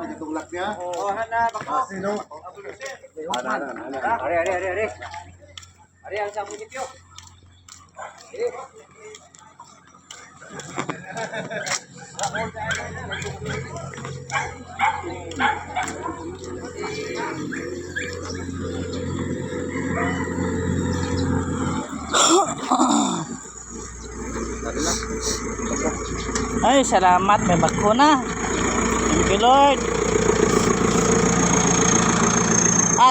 Ditulak niya. Oh, hana bako. Sino? Ari. Ari ang sa munisipyo. Ay, salamat. May bakuna. Thank you, Lord.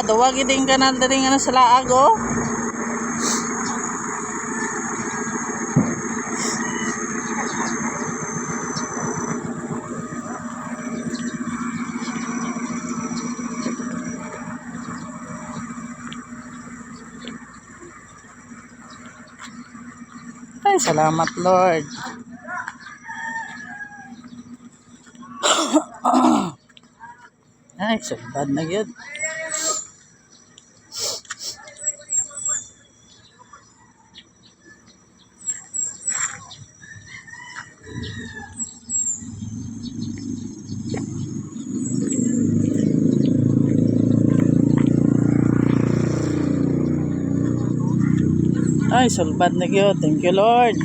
Duwag din ka na rin sa laag, oh. Ay, salamat, Lord. Ay, sabad na yun. Ay, salbad na yun. Thank you, Lord.